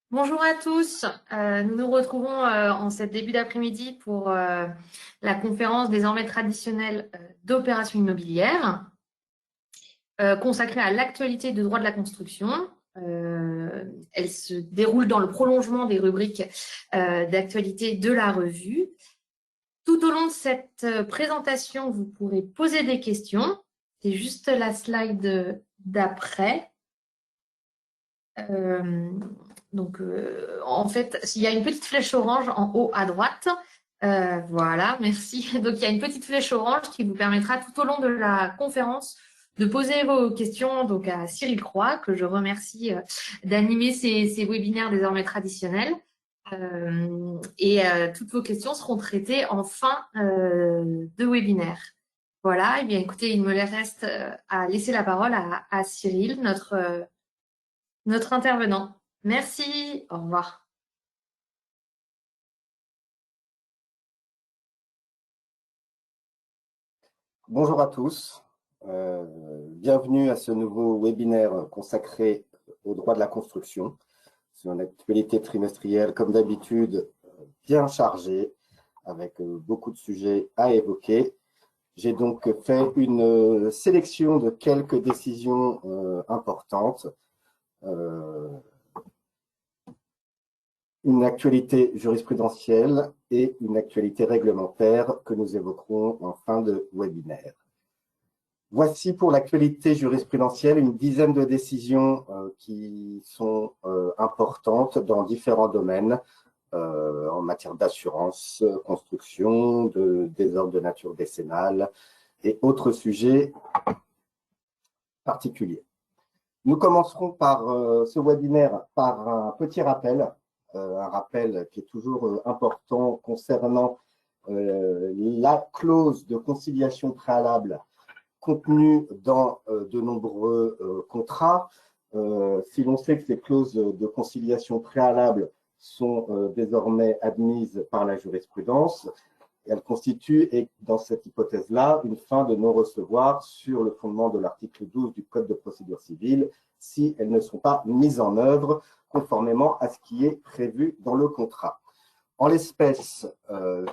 Bonjour à tous. Nous nous retrouvons en cette début d'après-midi pour la conférence désormais traditionnelle d'opérations immobilières consacrée à l'actualité de droit de la construction. Elle se déroule dans le prolongement des rubriques d'actualité de la revue. Tout au long de cette présentation, vous pourrez poser des questions. C'est juste la slide d'après. En fait, il y a une petite flèche orange en haut à droite. Voilà, merci. Donc, il y a une petite flèche orange qui vous permettra tout au long de la conférence de poser vos questions donc à Cyril Croix, que je remercie d'animer ces webinaires désormais traditionnels. Toutes vos questions seront traitées en fin de webinaire. Voilà, et bien écoutez, il me reste à laisser la parole à Cyril, notre intervenant. Merci, au revoir. Bonjour à tous, bienvenue à ce nouveau webinaire consacré au droit de la construction. C'est une actualité trimestrielle, comme d'habitude, bien chargée, avec beaucoup de sujets à évoquer. J'ai donc fait une sélection de quelques décisions importantes, une actualité jurisprudentielle et une actualité réglementaire que nous évoquerons en fin de webinaire. Voici pour l'actualité jurisprudentielle une dizaine de décisions qui sont importantes dans différents domaines en matière d'assurance, construction, de désordre de nature décennale et autres sujets particuliers. Nous commencerons par ce webinaire par un petit rappel, un rappel qui est toujours important concernant la clause de conciliation préalable contenue dans de nombreux contrats. Si l'on sait que ces clauses de conciliation préalable sont désormais admises par la jurisprudence, elles constituent, et dans cette hypothèse-là, une fin de non-recevoir sur le fondement de l'article 12 du Code de procédure civile, si elles ne sont pas mises en œuvre conformément à ce qui est prévu dans le contrat. En l'espèce,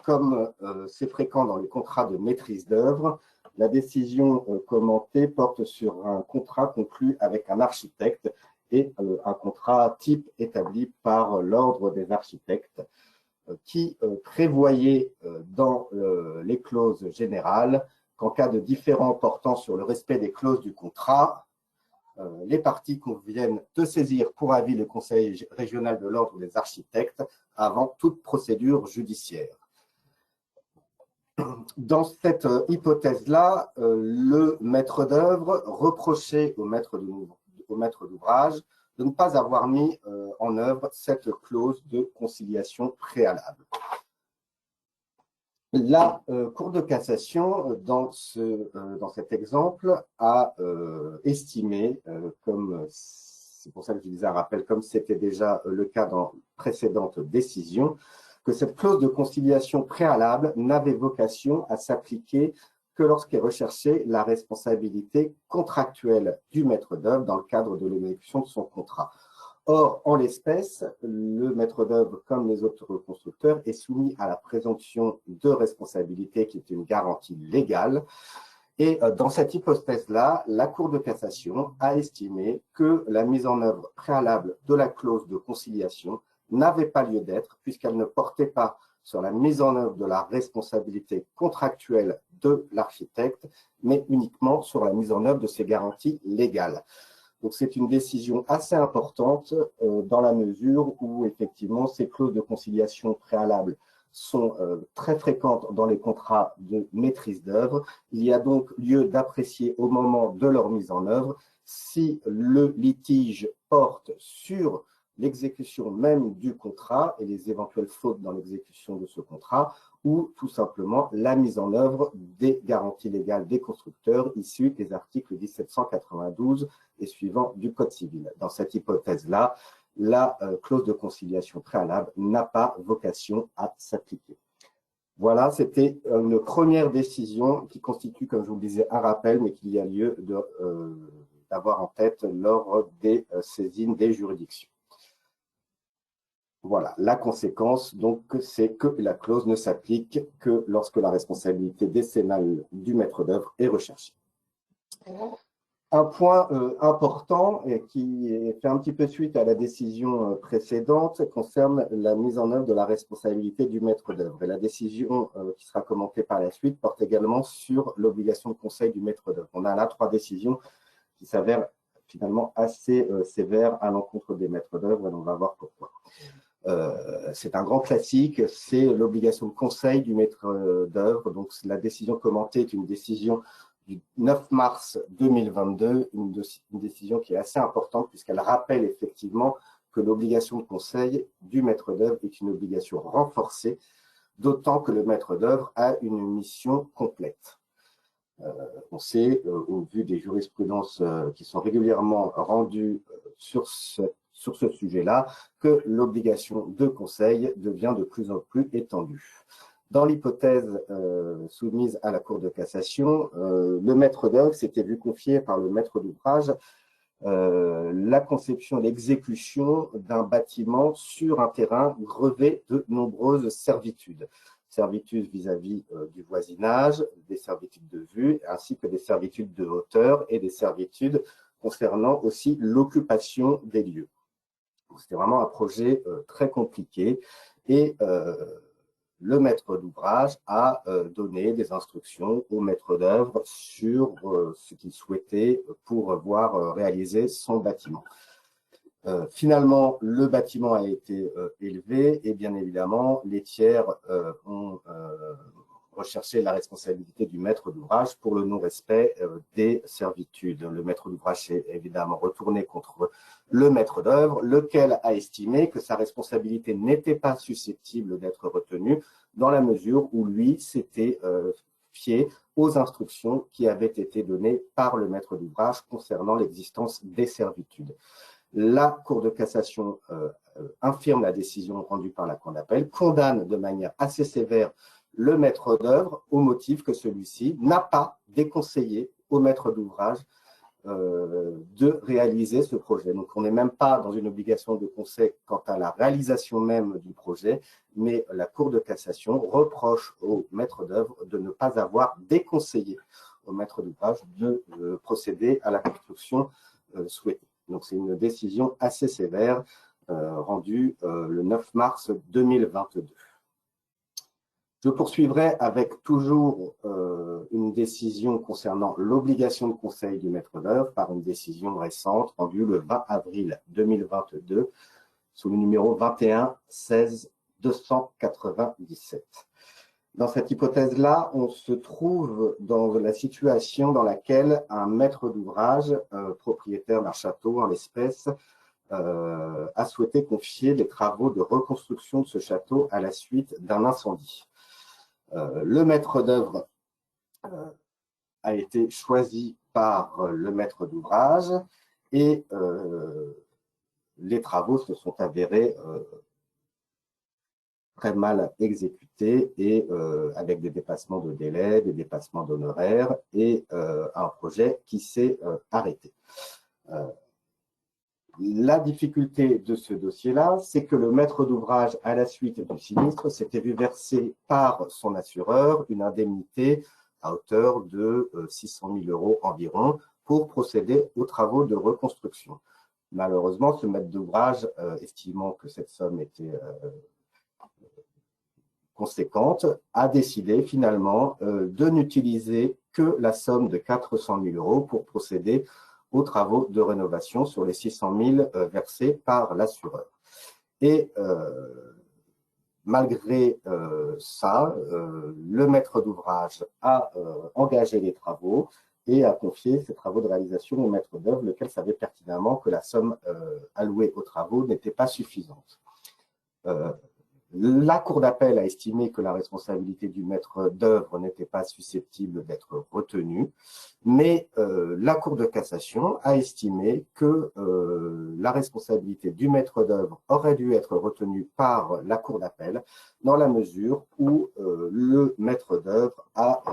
comme c'est fréquent dans les contrats de maîtrise d'œuvre, la décision commentée porte sur un contrat conclu avec un architecte et un contrat type établi par l'ordre des architectes qui prévoyait dans les clauses générales qu'en cas de différend portant sur le respect des clauses du contrat, les parties conviennent de saisir pour avis le Conseil régional de l'ordre des architectes avant toute procédure judiciaire. Dans cette hypothèse-là, le maître d'œuvre reprochait au maître d'ouvrage de ne pas avoir mis en œuvre cette clause de conciliation préalable. La Cour de cassation, dans cet exemple, a estimé, c'est pour ça que je disais un rappel, comme c'était déjà le cas dans précédentes décisions, que cette clause de conciliation préalable n'avait vocation à s'appliquer que lorsqu'est recherchée la responsabilité contractuelle du maître d'œuvre dans le cadre de l'exécution de son contrat. Or, en l'espèce, le maître d'œuvre, comme les autres constructeurs, est soumis à la présomption de responsabilité qui est une garantie légale. Et dans cette hypothèse-là, la Cour de cassation a estimé que la mise en œuvre préalable de la clause de conciliation n'avait pas lieu d'être puisqu'elle ne portait pas sur la mise en œuvre de la responsabilité contractuelle de l'architecte, mais uniquement sur la mise en œuvre de ses garanties légales. Donc, c'est une décision assez importante dans la mesure où, effectivement, ces clauses de conciliation préalable sont très fréquentes dans les contrats de maîtrise d'œuvre. Il y a donc lieu d'apprécier au moment de leur mise en œuvre si le litige porte sur l'exécution même du contrat et les éventuelles fautes dans l'exécution de ce contrat, ou tout simplement la mise en œuvre des garanties légales des constructeurs issues des articles 1792 et suivants du Code civil. Dans cette hypothèse-là, la clause de conciliation préalable n'a pas vocation à s'appliquer. Voilà, c'était une première décision qui constitue, comme je vous le disais, un rappel, mais qu'il y a lieu d'avoir en tête lors des saisines des juridictions. Voilà, la conséquence, donc, c'est que la clause ne s'applique que lorsque la responsabilité décennale du maître d'œuvre est recherchée. Un point important et qui fait un petit peu suite à la décision précédente concerne la mise en œuvre de la responsabilité du maître d'œuvre. Et la décision qui sera commentée par la suite porte également sur l'obligation de conseil du maître d'œuvre. On a là 3 décisions qui s'avèrent finalement assez sévères à l'encontre des maîtres d'œuvre et on va voir pourquoi. C'est un grand classique, c'est l'obligation de conseil du maître d'œuvre. Donc la décision commentée est une décision du 9 mars 2022, une décision qui est assez importante puisqu'elle rappelle effectivement que l'obligation de conseil du maître d'œuvre est une obligation renforcée, d'autant que le maître d'œuvre a une mission complète. On sait, au vu des jurisprudences qui sont régulièrement rendues sur ce sujet-là, que l'obligation de conseil devient de plus en plus étendue. Dans l'hypothèse soumise à la Cour de cassation, le maître d'œuvre s'était vu confier par le maître d'ouvrage la conception et l'exécution d'un bâtiment sur un terrain grevé de nombreuses servitudes. Servitudes vis-à-vis du voisinage, des servitudes de vue, ainsi que des servitudes de hauteur et des servitudes concernant aussi l'occupation des lieux. C'était vraiment un projet très compliqué et le maître d'ouvrage a donné des instructions au maître d'œuvre sur ce qu'il souhaitait pour voir réaliser son bâtiment. Finalement, le bâtiment a été élevé et bien évidemment, les tiers ont recherché la responsabilité du maître d'ouvrage pour le non-respect des servitudes. Le maître d'ouvrage s'est évidemment retourné contre le maître d'œuvre, lequel a estimé que sa responsabilité n'était pas susceptible d'être retenue dans la mesure où lui s'était fié aux instructions qui avaient été données par le maître d'ouvrage concernant l'existence des servitudes. La Cour de cassation infirme la décision rendue par la Cour d'appel, condamne de manière assez sévère le maître d'œuvre au motif que celui-ci n'a pas déconseillé au maître d'ouvrage de réaliser ce projet. Donc, on n'est même pas dans une obligation de conseil quant à la réalisation même du projet, mais la Cour de cassation reproche au maître d'œuvre de ne pas avoir déconseillé au maître d'ouvrage de procéder à la construction souhaitée. Donc, c'est une décision assez sévère rendue le 9 mars 2022. Je poursuivrai avec toujours une décision concernant l'obligation de conseil du maître d'œuvre par une décision récente rendue le 20 avril 2022 sous le numéro 21 16 297. Dans cette hypothèse-là, on se trouve dans la situation dans laquelle un maître d'ouvrage, propriétaire d'un château en l'espèce, a souhaité confier les travaux de reconstruction de ce château à la suite d'un incendie. Le maître d'œuvre a été choisi par le maître d'ouvrage et les travaux se sont avérés très mal exécutés et avec des dépassements de délai, des dépassements d'honoraires et un projet qui s'est arrêté. La difficulté de ce dossier-là, c'est que le maître d'ouvrage, à la suite du sinistre, s'était vu verser par son assureur une indemnité à hauteur de 600 000 € environ pour procéder aux travaux de reconstruction. Malheureusement, ce maître d'ouvrage, estimant que cette somme était conséquente, a décidé finalement de n'utiliser que la somme de 400 000 € pour procéder aux travaux de rénovation sur les 600 000 versés par l'assureur. Et malgré ça, le maître d'ouvrage a engagé les travaux et a confié ces travaux de réalisation au maître d'œuvre, lequel savait pertinemment que la somme allouée aux travaux n'était pas suffisante. La Cour d'appel a estimé que la responsabilité du maître d'œuvre n'était pas susceptible d'être retenue, mais la Cour de cassation a estimé que la responsabilité du maître d'œuvre aurait dû être retenue par la Cour d'appel dans la mesure où le maître d'œuvre a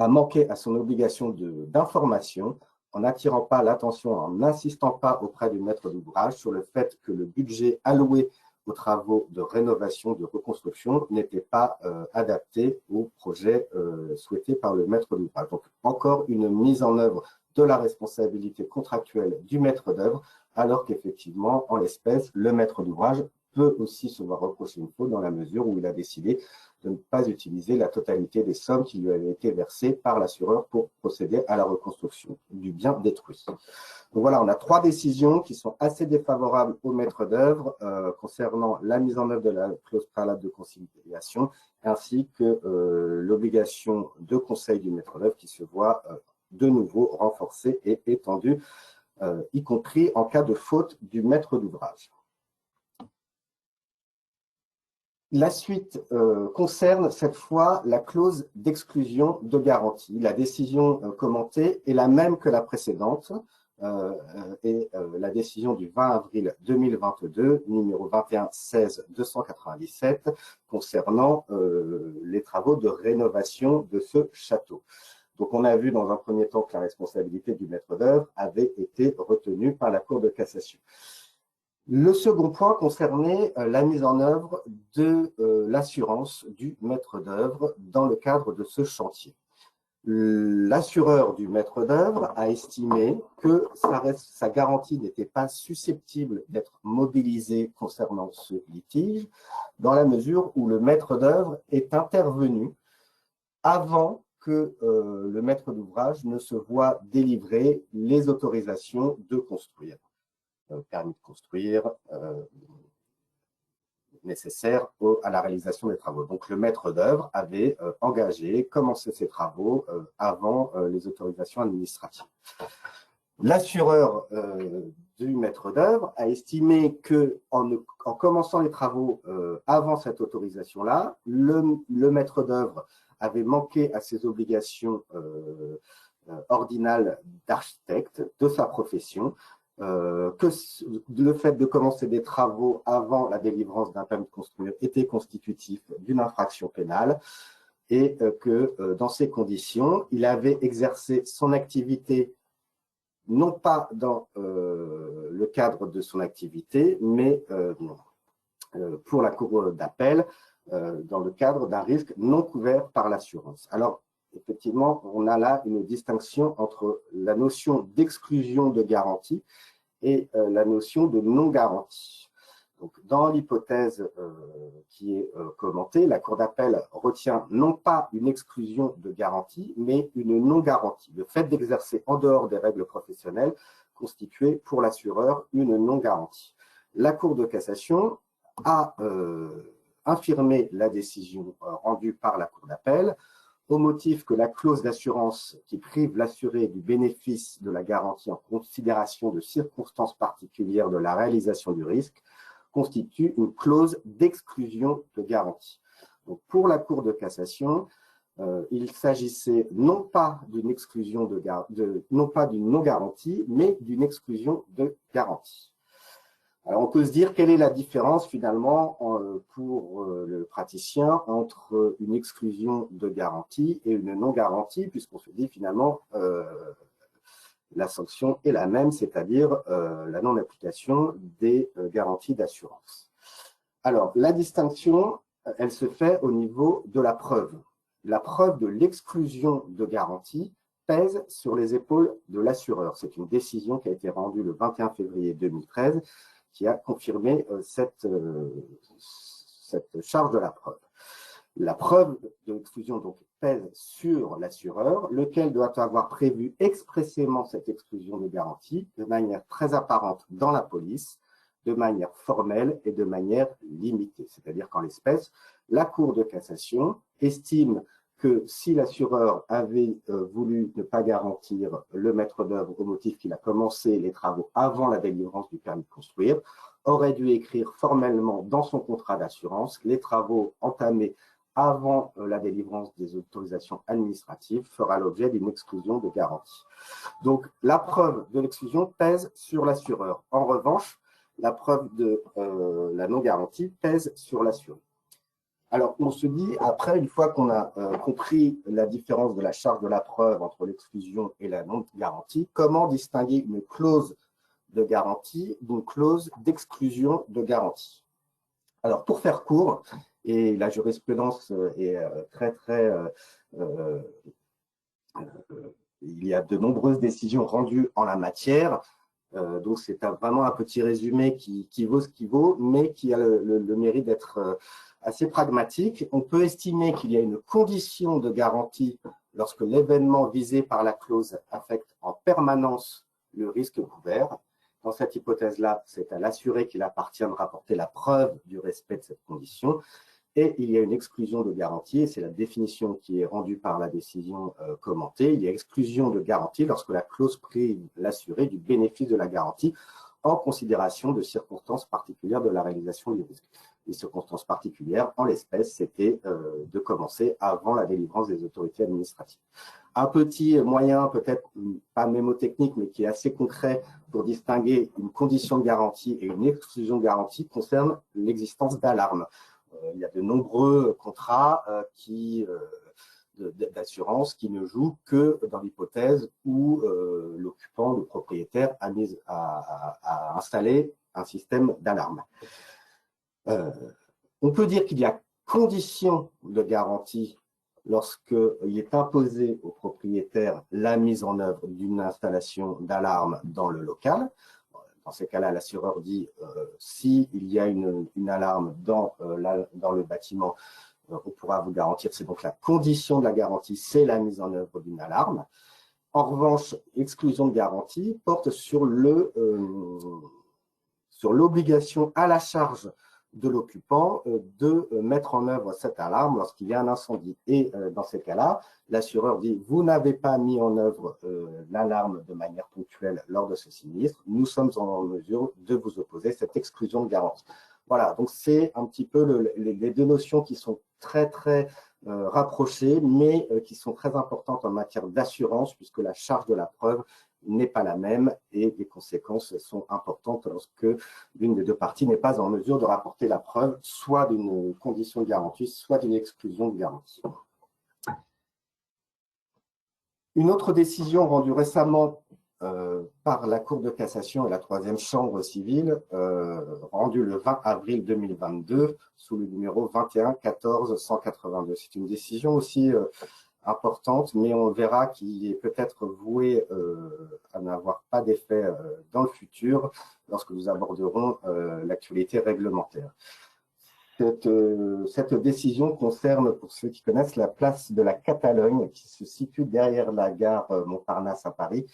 manqué à son obligation d'information en n'attirant pas l'attention, en n'insistant pas auprès du maître d'ouvrage sur le fait que le budget alloué aux travaux de rénovation, de reconstruction n'était pas adapté au projet souhaité par le maître d'ouvrage. Donc, encore une mise en œuvre de la responsabilité contractuelle du maître d'œuvre, alors qu'effectivement, en l'espèce, le maître d'ouvrage peut aussi se voir reprocher une faute dans la mesure où il a décidé de ne pas utiliser la totalité des sommes qui lui avaient été versées par l'assureur pour procéder à la reconstruction du bien détruit. Donc voilà, on a 3 décisions qui sont assez défavorables au maître d'œuvre concernant la mise en œuvre de la clause préalable de conciliation ainsi que l'obligation de conseil du maître d'œuvre qui se voit de nouveau renforcée et étendue, y compris en cas de faute du maître d'ouvrage. La suite concerne cette fois la clause d'exclusion de garantie. La décision commentée est la même que la précédente et la décision du 20 avril 2022, numéro 21-16-297, concernant les travaux de rénovation de ce château. Donc, on a vu dans un premier temps que la responsabilité du maître d'œuvre avait été retenue par la Cour de cassation. Le second point concernait la mise en œuvre de l'assurance du maître d'œuvre dans le cadre de ce chantier. L'assureur du maître d'œuvre a estimé que sa garantie n'était pas susceptible d'être mobilisée concernant ce litige, dans la mesure où le maître d'œuvre est intervenu avant que le maître d'ouvrage ne se voit délivrer les autorisations de construire. Permis de construire nécessaire à la réalisation des travaux. Donc, le maître d'œuvre avait commencé ses travaux avant les autorisations administratives. L'assureur du maître d'œuvre a estimé qu'en commençant les travaux avant cette autorisation-là, le maître d'œuvre avait manqué à ses obligations ordinales d'architecte de sa profession, que le fait de commencer des travaux avant la délivrance d'un permis de construire était constitutif d'une infraction pénale et que dans ces conditions, il avait exercé son activité non pas dans le cadre de son activité, mais pour la cour d'appel, dans le cadre d'un risque non couvert par l'assurance. Alors, effectivement, on a là une distinction entre la notion d'exclusion de garantie et la notion de non-garantie. Donc, dans l'hypothèse qui est commentée, la Cour d'appel retient non pas une exclusion de garantie, mais une non-garantie. Le fait d'exercer en dehors des règles professionnelles constituait pour l'assureur une non-garantie. La Cour de cassation a infirmé la décision rendue par la Cour d'appel au motif que la clause d'assurance qui prive l'assuré du bénéfice de la garantie en considération de circonstances particulières de la réalisation du risque constitue une clause d'exclusion de garantie. Donc, pour la Cour de cassation, il s'agissait non pas d'une exclusion non pas d'une non-garantie, mais d'une exclusion de garantie. Alors, on peut se dire quelle est la différence finalement pour le praticien entre une exclusion de garantie et une non-garantie, puisqu'on se dit finalement la sanction est la même, c'est-à-dire la non-application des garanties d'assurance. Alors, la distinction, elle se fait au niveau de la preuve. La preuve de l'exclusion de garantie pèse sur les épaules de l'assureur. C'est une décision qui a été rendue le 21 février 2013 qui a confirmé cette charge de la preuve. La preuve de l'exclusion donc pèse sur l'assureur, lequel doit avoir prévu expressément cette exclusion de garantie de manière très apparente dans la police, de manière formelle et de manière limitée. C'est-à-dire qu'en l'espèce, la Cour de cassation estime que si l'assureur avait voulu ne pas garantir le maître d'œuvre au motif qu'il a commencé les travaux avant la délivrance du permis de construire, aurait dû écrire formellement dans son contrat d'assurance les travaux entamés avant la délivrance des autorisations administratives fera l'objet d'une exclusion de garantie. Donc, la preuve de l'exclusion pèse sur l'assureur. En revanche, la preuve de la non-garantie pèse sur l'assuré. Alors, on se dit, après, une fois qu'on a compris la différence de la charge de la preuve entre l'exclusion et la non-garantie, comment distinguer une clause de garantie d'une clause d'exclusion de garantie? Alors, pour faire court, et la jurisprudence est euh, il y a de nombreuses décisions rendues en la matière, donc c'est vraiment un petit résumé qui vaut ce qui vaut, mais qui a le mérite d'être assez pragmatique. On peut estimer qu'il y a une condition de garantie lorsque l'événement visé par la clause affecte en permanence le risque couvert. Dans cette hypothèse-là, c'est à l'assuré qu'il appartient de rapporter la preuve du respect de cette condition. Et il y a une exclusion de garantie, et c'est la définition qui est rendue par la décision commentée. Il y a exclusion de garantie lorsque la clause prive l'assuré du bénéfice de la garantie en considération de circonstances particulières de la réalisation du risque. Les circonstances particulières, en l'espèce, c'était de commencer avant la délivrance des autorités administratives. Un petit moyen, peut-être pas mémotechnique, mais qui est assez concret pour distinguer une condition de garantie et une exclusion de garantie concerne l'existence d'alarmes. Il y a de nombreux contrats d'assurance qui ne jouent que dans l'hypothèse où l'occupant, le propriétaire, a installé un système d'alarme. On peut dire qu'il y a condition de garantie lorsqu'il est imposé au propriétaire la mise en œuvre d'une installation d'alarme dans le local. Dans ces cas-là, l'assureur dit s'il y a une alarme dans le bâtiment, on pourra vous garantir. C'est donc la condition de la garantie, c'est la mise en œuvre d'une alarme. En revanche, exclusion de garantie porte sur l'obligation à la charge de l'occupant de mettre en œuvre cette alarme lorsqu'il y a un incendie. Et dans ces cas-là, l'assureur dit « Vous n'avez pas mis en œuvre l'alarme de manière ponctuelle lors de ce sinistre, nous sommes en mesure de vous opposer cette exclusion de garantie. » Voilà, donc c'est un petit peu les deux notions qui sont très rapprochées, mais qui sont très importantes en matière d'assurance, puisque la charge de la preuve n'est pas la même et les conséquences sont importantes lorsque l'une des deux parties n'est pas en mesure de rapporter la preuve soit d'une condition de garantie, soit d'une exclusion de garantie. Une autre décision rendue récemment par la Cour de cassation et la troisième chambre civile, rendue le 20 avril 2022, sous le numéro 21 14 182. C'est une décision aussi importante, mais on verra qu'il est peut-être voué à n'avoir pas d'effet dans le futur lorsque nous aborderons l'actualité réglementaire. Cette décision concerne, pour ceux qui connaissent, la place de la Catalogne, qui se situe derrière la gare Montparnasse à Paris,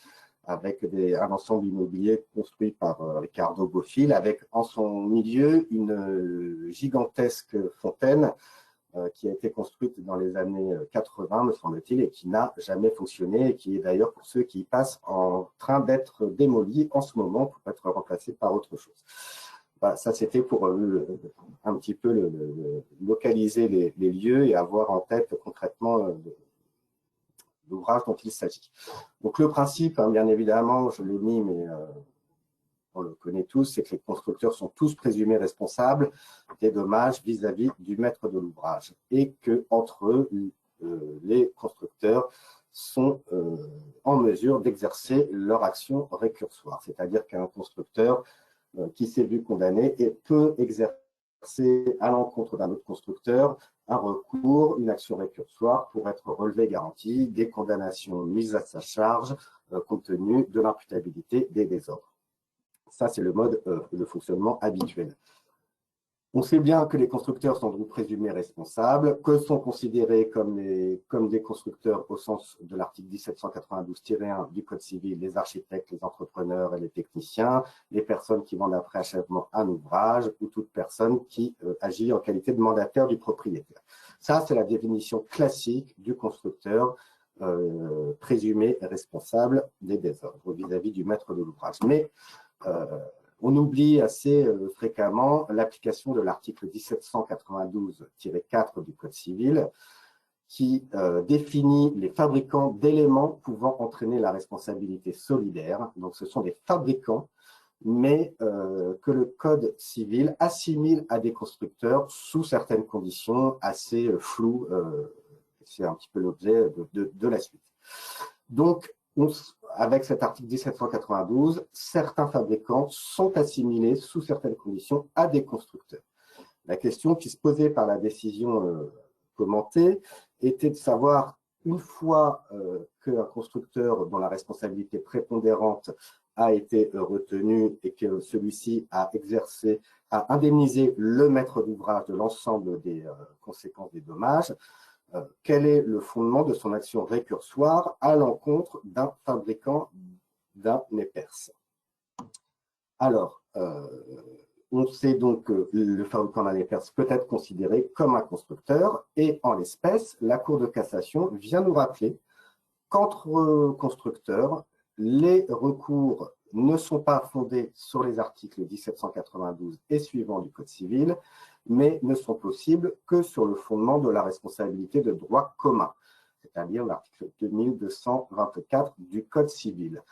avec un ensemble immobilier construit par Ricardo Bofill, avec en son milieu une gigantesque fontaine qui a été construite dans les années 80, me semble-t-il, et qui n'a jamais fonctionné, et qui est d'ailleurs, pour ceux qui y passent, en train d'être démolie en ce moment pour être remplacée par autre chose. Voilà, ça, c'était pour un petit peu localiser les lieux et avoir en tête concrètement l'ouvrage dont il s'agit. Donc, le principe, hein, bien évidemment, je l'ai mis, mais on le connaît tous, c'est que les constructeurs sont tous présumés responsables des dommages vis-à-vis du maître de l'ouvrage et que entre eux, les constructeurs sont en mesure d'exercer leur action récursoire. C'est-à-dire qu'un constructeur qui s'est vu condamné et peut exercer à l'encontre d'un autre constructeur un recours, une action récursoire pour être relevé garantie des condamnations mises à sa charge compte tenu de l'imputabilité des désordres. Ça, c'est le mode de fonctionnement habituel. On sait bien que les constructeurs sont donc présumés responsables, que sont considérés comme des constructeurs au sens de l'article 1792-1 du Code civil, les architectes, les entrepreneurs et les techniciens, les personnes qui vendent après achèvement un ouvrage ou toute personne qui agit en qualité de mandataire du propriétaire. Ça, c'est la définition classique du constructeur présumé responsable des désordres vis-à-vis du maître de l'ouvrage. Mais on oublie assez fréquemment l'application de l'article 1792-4 du Code civil qui définit les fabricants d'éléments pouvant entraîner la responsabilité solidaire. Donc, ce sont des fabricants mais que le Code civil assimile à des constructeurs sous certaines conditions assez floues. C'est un petit peu l'objet de la suite. Donc, avec cet article 1792, certains fabricants sont assimilés sous certaines conditions à des constructeurs. La question qui se posait par la décision commentée était de savoir, une fois qu'un constructeur dont la responsabilité prépondérante a été retenu et que celui-ci a exercé, a indemnisé le maître d'ouvrage de l'ensemble des conséquences des dommages, quel est le fondement de son action récursoire à l'encontre d'un fabricant d'un EPERS. Alors, on sait donc que le fabricant d'un EPERS peut être considéré comme un constructeur, et en l'espèce, la Cour de cassation vient nous rappeler qu'entre constructeurs, les recours ne sont pas fondés sur les articles 1792 et suivants du Code civil, mais ne sont possibles que sur le fondement de la responsabilité de droit commun, c'est-à-dire l'article 2224 du Code civil.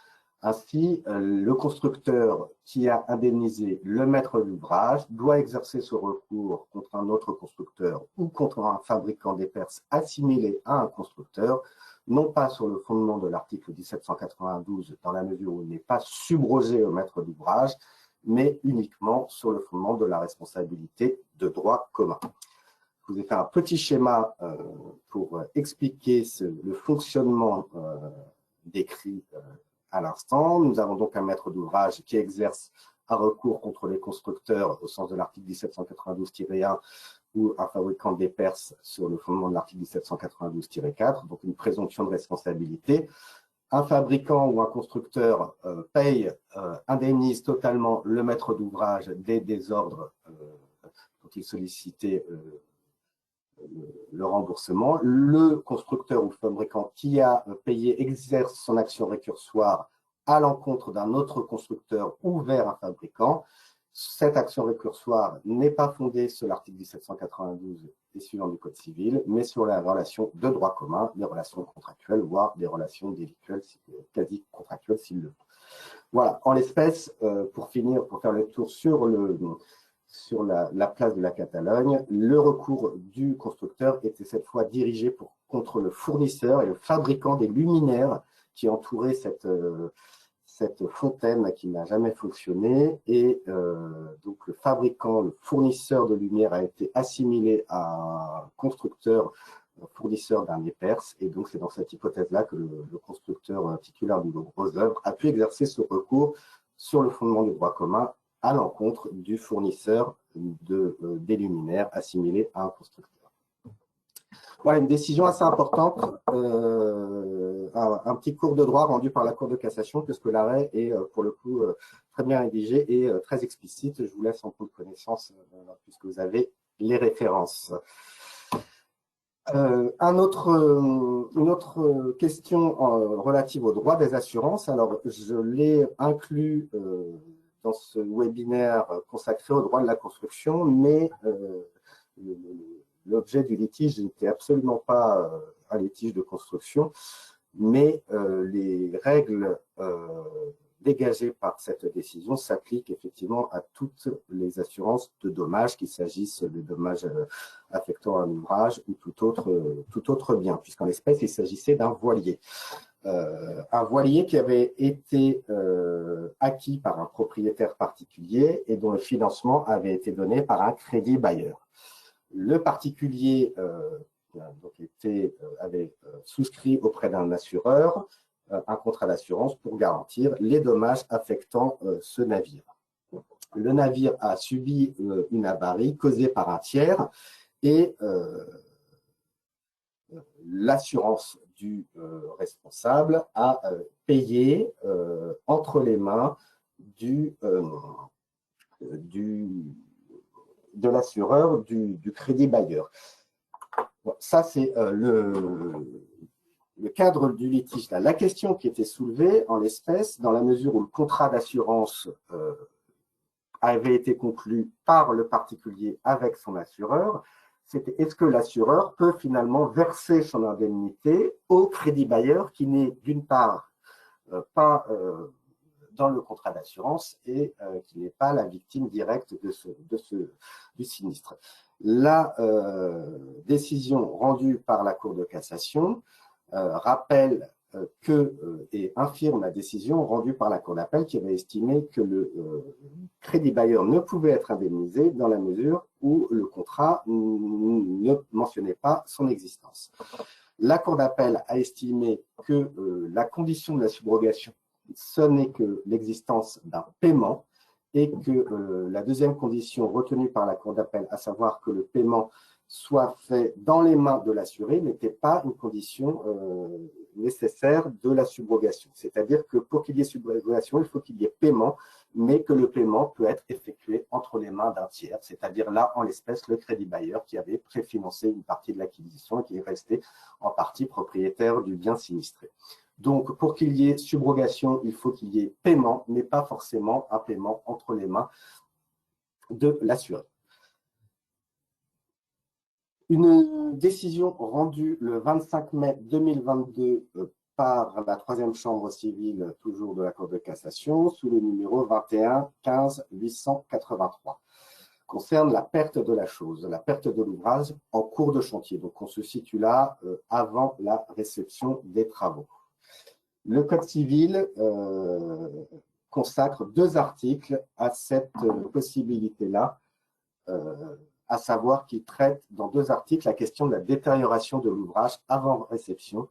Ainsi, le constructeur qui a indemnisé le maître d'ouvrage doit exercer ce recours contre un autre constructeur ou contre un fabricant d'EPERS assimilé à un constructeur, non pas sur le fondement de l'article 1792, dans la mesure où il n'est pas subrogé au maître d'ouvrage, mais uniquement sur le fondement de la responsabilité de droit commun. Je vous ai fait un petit schéma pour expliquer le fonctionnement décrit à l'instant. Nous avons donc un maître d'ouvrage qui exerce un recours contre les constructeurs au sens de l'article 1792-1 ou un fabricant d'EPERS sur le fondement de l'article 1792-4, donc une présomption de responsabilité. Un fabricant ou un constructeur indemnise totalement le maître d'ouvrage des désordres dont il sollicitait le remboursement. Le constructeur ou fabricant qui a payé exerce son action récursoire à l'encontre d'un autre constructeur ou vers un fabricant. Cette action récursoire n'est pas fondée sur l'article 1792 et suivant du Code civil, mais sur la relation de droit commun, des relations contractuelles, voire des relations délictuelles, quasi contractuelles s'il le faut. Voilà, en l'espèce, pour finir, pour faire le tour sur la place de la Catalogne, le recours du constructeur était cette fois dirigé contre le fournisseur et le fabricant des luminaires qui entouraient cette fontaine qui n'a jamais fonctionné, et donc le fabricant, le fournisseur de lumière a été assimilé à un constructeur, fournisseur d'un EPERS, et donc c'est dans cette hypothèse-là que le constructeur titulaire d'une grosse œuvre a pu exercer ce recours sur le fondement du droit commun à l'encontre du fournisseur des luminaires assimilé à un constructeur. Voilà, une décision assez importante, un petit cours de droit rendu par la Cour de cassation, puisque l'arrêt est pour le coup très bien rédigé et très explicite. Je vous laisse en prendre connaissance, puisque vous avez les références. Une autre question relative au droit des assurances. Alors, je l'ai inclus dans ce webinaire consacré au droit de la construction, mais l'objet du litige n'était absolument pas un litige de construction, mais les règles dégagées par cette décision s'appliquent effectivement à toutes les assurances de dommages, qu'il s'agisse de dommages affectant un ouvrage ou tout autre bien, puisqu'en l'espèce, il s'agissait d'un voilier. Un voilier qui avait été acquis par un propriétaire particulier et dont le financement avait été donné par un crédit bailleur. Le particulier avait souscrit auprès d'un assureur un contrat d'assurance pour garantir les dommages affectant ce navire. Le navire a subi une avarie causée par un tiers et l'assurance du responsable a payé entre les mains de l'assureur du crédit bailleur. Bon, ça, c'est le cadre du litige. Là. La question qui était soulevée en l'espèce, dans la mesure où le contrat d'assurance avait été conclu par le particulier avec son assureur, c'était est-ce que l'assureur peut finalement verser son indemnité au crédit bailleur qui n'est d'une part pas dans le contrat d'assurance et qu'il n'est pas la victime directe du sinistre. La décision rendue par la Cour de cassation rappelle et infirme la décision rendue par la Cour d'appel qui avait estimé que le crédit bailleur ne pouvait être indemnisé dans la mesure où le contrat ne mentionnait pas son existence. La Cour d'appel a estimé que la condition de la subrogation, ce n'est que l'existence d'un paiement et que la deuxième condition retenue par la Cour d'appel, à savoir que le paiement soit fait dans les mains de l'assuré, n'était pas une condition nécessaire de la subrogation. C'est-à-dire que pour qu'il y ait subrogation, il faut qu'il y ait paiement, mais que le paiement peut être effectué entre les mains d'un tiers, c'est-à-dire là, en l'espèce, le crédit bailleur qui avait préfinancé une partie de l'acquisition et qui est resté en partie propriétaire du bien sinistré. Donc, pour qu'il y ait subrogation, il faut qu'il y ait paiement, mais pas forcément un paiement entre les mains de l'assuré. Une décision rendue le 25 mai 2022 par la troisième chambre civile, toujours de la Cour de cassation, sous le numéro 21 15 883, concerne la perte de la chose, la perte de l'ouvrage en cours de chantier. Donc, on se situe là avant la réception des travaux. Le Code civil consacre 2 articles à cette possibilité-là, à savoir qu'il traite dans 2 articles la question de la détérioration de l'ouvrage avant réception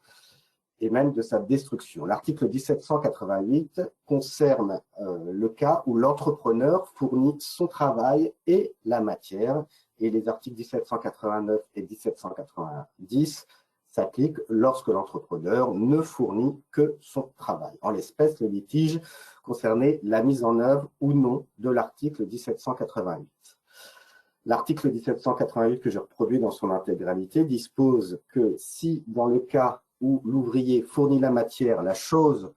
et même de sa destruction. L'article 1788 concerne le cas où l'entrepreneur fournit son travail et la matière, et les articles 1789 et 1790 s'appliquent lorsque l'entrepreneur ne fournit que son travail. En l'espèce, le litige concernait la mise en œuvre ou non de l'article 1788. L'article 1788 que j'ai reproduit dans son intégralité dispose que si, dans le cas où l'ouvrier fournit la matière, la chose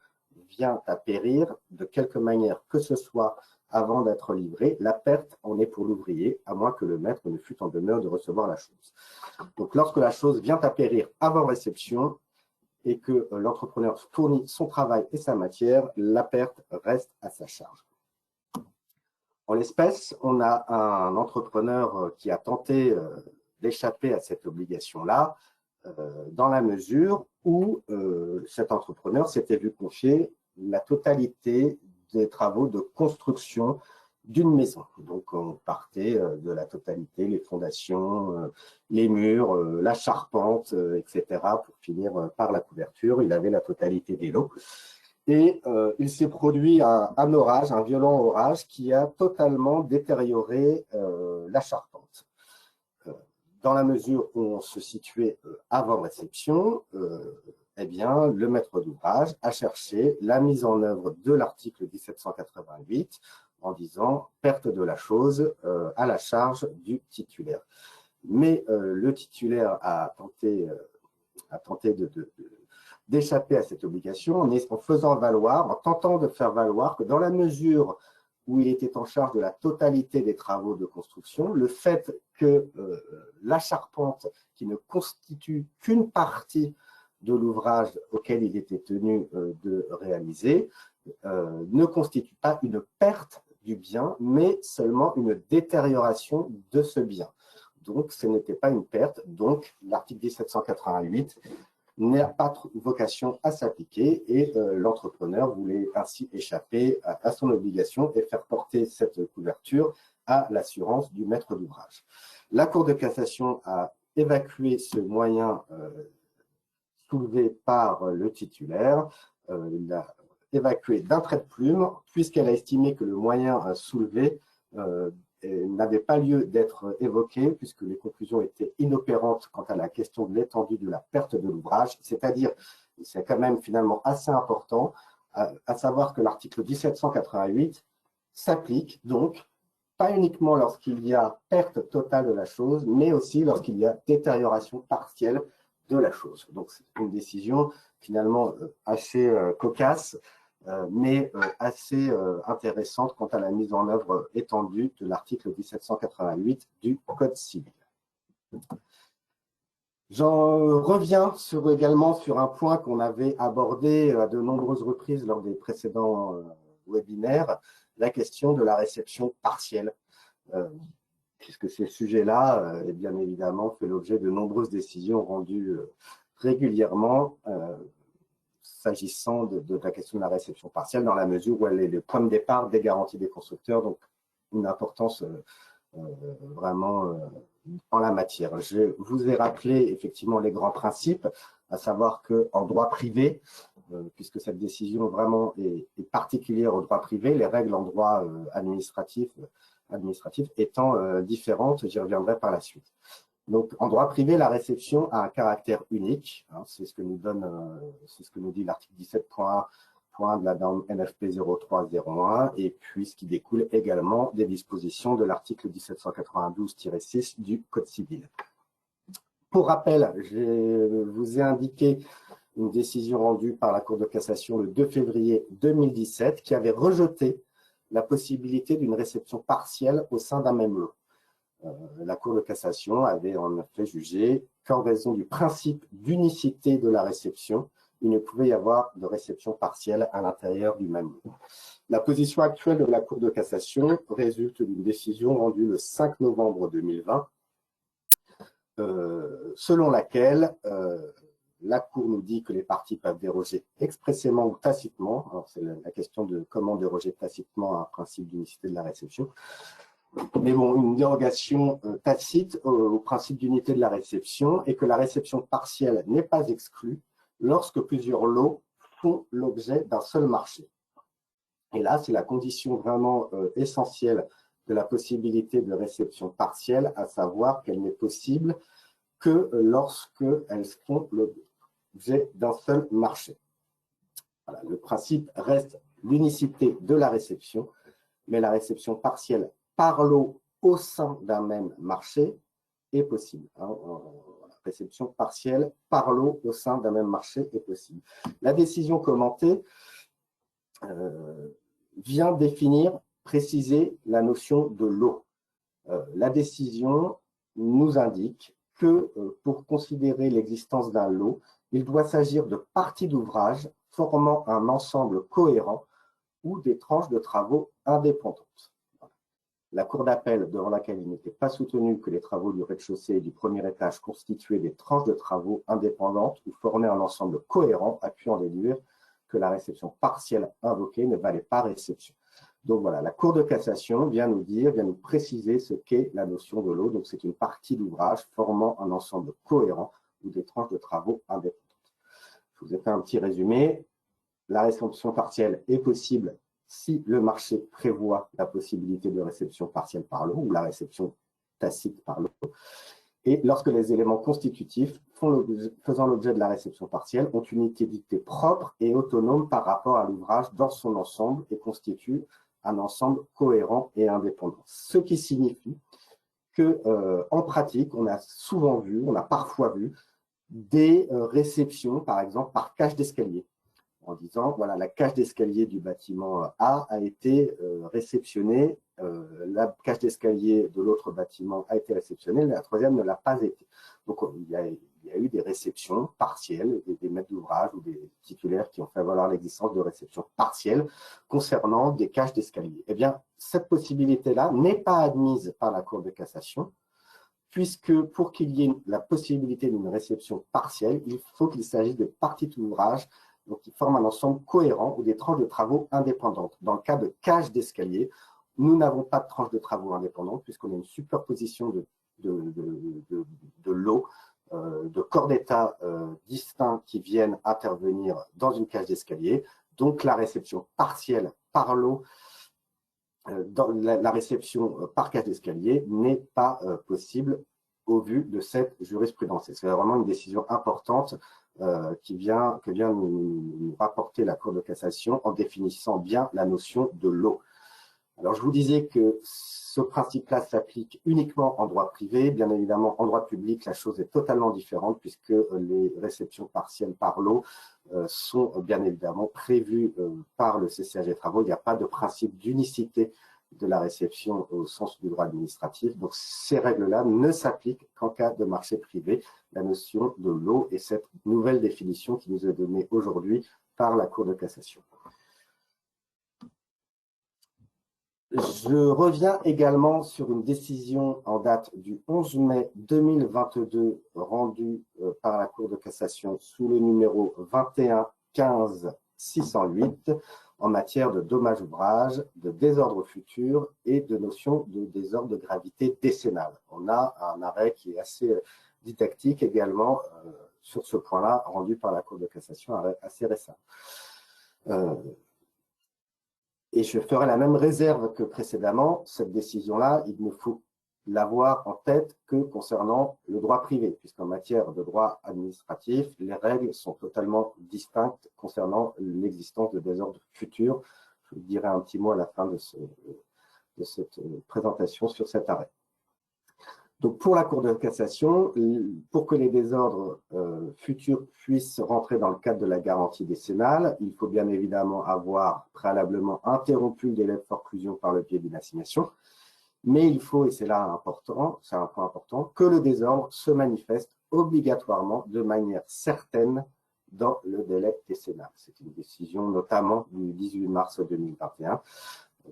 vient à périr, de quelque manière que ce soit avant d'être livrée, la perte en est pour l'ouvrier, à moins que le maître ne fût en demeure de recevoir la chose. Donc, lorsque la chose vient à périr avant réception et que l'entrepreneur fournit son travail et sa matière, la perte reste à sa charge. En l'espèce, on a un entrepreneur qui a tenté d'échapper à cette obligation-là, dans la mesure où cet entrepreneur s'était vu confier la totalité des travaux de construction d'une maison. Donc, on partait de la totalité, les fondations, les murs, la charpente, etc., pour finir par la couverture. Il avait la totalité des lots. Et il s'est produit un orage, un violent orage, qui a totalement détérioré la charpente. Dans la mesure où on se situait avant réception, eh bien, le maître d'ouvrage a cherché la mise en œuvre de l'article 1788 en disant perte de la chose à la charge du titulaire. Mais le titulaire a tenté d'échapper à cette obligation en faisant valoir, en tentant de faire valoir que dans la mesure où il était en charge de la totalité des travaux de construction, le fait que la charpente, qui ne constitue qu'une partie de l'ouvrage auquel il était tenu de réaliser, ne constitue pas une perte du bien, mais seulement une détérioration de ce bien. Donc, ce n'était pas une perte. Donc, l'article 1788 n'a pas vocation à s'appliquer et l'entrepreneur voulait ainsi échapper à son obligation et faire porter cette couverture à l'assurance du maître d'ouvrage. La Cour de cassation a évacué ce moyen soulevé par le titulaire, l'a évacué d'un trait de plume, puisqu'elle a estimé que le moyen soulevé n'avait pas lieu d'être évoqué, puisque les conclusions étaient inopérantes quant à la question de l'étendue de la perte de l'ouvrage, c'est-à-dire, c'est quand même finalement assez important, à savoir que l'article 1788 s'applique donc pas uniquement lorsqu'il y a perte totale de la chose, mais aussi lorsqu'il y a détérioration partielle de la chose. Donc, c'est une décision finalement assez cocasse, mais assez intéressante quant à la mise en œuvre étendue de l'article 1788 du Code civil. J'en reviens également sur un point qu'on avait abordé à de nombreuses reprises lors des précédents webinaire la question de la réception partielle, puisque ce sujet-là est bien évidemment fait l'objet de nombreuses décisions rendues régulièrement s'agissant de la question de la réception partielle, dans la mesure où elle est le point de départ des garanties des constructeurs, donc une importance vraiment en la matière. Je vous ai rappelé effectivement les grands principes, à savoir qu'en droit privé, puisque cette décision vraiment est particulière au droit privé, les règles en droit administratif étant différentes, j'y reviendrai par la suite. Donc, en droit privé, la réception a un caractère unique, hein, c'est ce que nous dit l'article 17.1 de la norme NFP 0301, et puis ce qui découle également des dispositions de l'article 1792-6 du Code civil. Pour rappel, je vous ai indiqué une décision rendue par la Cour de cassation le 2 février 2017 qui avait rejeté la possibilité d'une réception partielle au sein d'un même lot. La Cour de cassation avait en effet jugé qu'en raison du principe d'unicité de la réception, il ne pouvait y avoir de réception partielle à l'intérieur du même lot. La position actuelle de la Cour de cassation résulte d'une décision rendue le 5 novembre 2020, selon laquelle la Cour nous dit que les parties peuvent déroger expressément ou tacitement. Alors, c'est la question de comment déroger tacitement à un principe d'unicité de la réception. Mais bon, une dérogation tacite au principe d'unité de la réception et que la réception partielle n'est pas exclue lorsque plusieurs lots font l'objet d'un seul marché. Et là, c'est la condition vraiment essentielle de la possibilité de réception partielle, à savoir qu'elle n'est possible que lorsque elles font l'objet d'un seul marché. Voilà, le principe reste l'unicité de la réception, mais la réception partielle par lot au sein d'un même marché est possible. La réception partielle par lot au sein d'un même marché est possible. La décision commentée vient définir, préciser la notion de lot. La décision nous indique que pour considérer l'existence d'un lot, il doit s'agir de parties d'ouvrage formant un ensemble cohérent ou des tranches de travaux indépendantes. La Cour d'appel, devant laquelle il n'était pas soutenu que les travaux du rez-de-chaussée et du premier étage constituaient des tranches de travaux indépendantes ou formaient un ensemble cohérent, a pu en déduire que la réception partielle invoquée ne valait pas réception. Donc voilà, la Cour de cassation vient nous préciser ce qu'est la notion de lot. Donc c'est une partie d'ouvrage formant un ensemble cohérent ou des tranches de travaux indépendantes. Je vous ai fait un petit résumé. La réception partielle est possible si le marché prévoit la possibilité de réception partielle par lot ou la réception tacite par lot, et lorsque les éléments constitutifs faisant l'objet de la réception partielle ont une utilité propre et autonome par rapport à l'ouvrage dans son ensemble et constituent un ensemble cohérent et indépendant. Ce qui signifie que, en pratique, on a parfois vu des réceptions, par exemple, par cage d'escalier, en disant, voilà, la cage d'escalier du bâtiment A a été réceptionnée, la cage d'escalier de l'autre bâtiment a été réceptionnée, la troisième ne l'a pas été. Donc, il y a eu des réceptions partielles, des maîtres d'ouvrage ou des titulaires qui ont fait valoir l'existence de réceptions partielles concernant des cages d'escalier. Eh bien, cette possibilité-là n'est pas admise par la Cour de cassation, puisque pour qu'il y ait la possibilité d'une réception partielle, il faut qu'il s'agisse de parties d'ouvrage donc qui forment un ensemble cohérent ou des tranches de travaux indépendantes. Dans le cas de cages d'escalier, nous n'avons pas de tranches de travaux indépendantes puisqu'on a une superposition de lots, de corps d'état distincts qui viennent intervenir dans une cage d'escalier. Donc la réception partielle par lot, dans la réception par cage d'escalier n'est pas possible au vu de cette jurisprudence. C'est vraiment une décision importante que vient nous rapporter la Cour de cassation en définissant bien la notion de lot. Alors, je vous disais que ce principe-là s'applique uniquement en droit privé. Bien évidemment, en droit public, la chose est totalement différente puisque les réceptions partielles par lot sont bien évidemment prévues par le CCAG des travaux. Il n'y a pas de principe d'unicité de la réception au sens du droit administratif. Donc, ces règles-là ne s'appliquent qu'en cas de marché privé. La notion de lot est cette nouvelle définition qui nous est donnée aujourd'hui par la Cour de cassation. Je reviens également sur une décision en date du 11 mai 2022 rendue par la Cour de cassation sous le numéro 21 15 608 en matière de dommages ouvrages, de désordre futur et de notion de désordre de gravité décennale. On a un arrêt qui est assez didactique également sur ce point-là, rendu par la Cour de cassation assez récent. Et je ferai la même réserve que précédemment, cette décision-là, il ne faut l'avoir en tête que concernant le droit privé, puisqu'en matière de droit administratif, les règles sont totalement distinctes concernant l'existence de désordre futur. Je vous dirai un petit mot à la fin de cette présentation sur cet arrêt. Donc, pour la Cour de cassation, pour que les désordres futurs puissent rentrer dans le cadre de la garantie décennale, il faut bien évidemment avoir préalablement interrompu le délai de forclusion par le biais d'une assignation. Mais il faut, et c'est là important, c'est un point important, que le désordre se manifeste obligatoirement de manière certaine dans le délai décennal. C'est une décision notamment du 18 mars 2021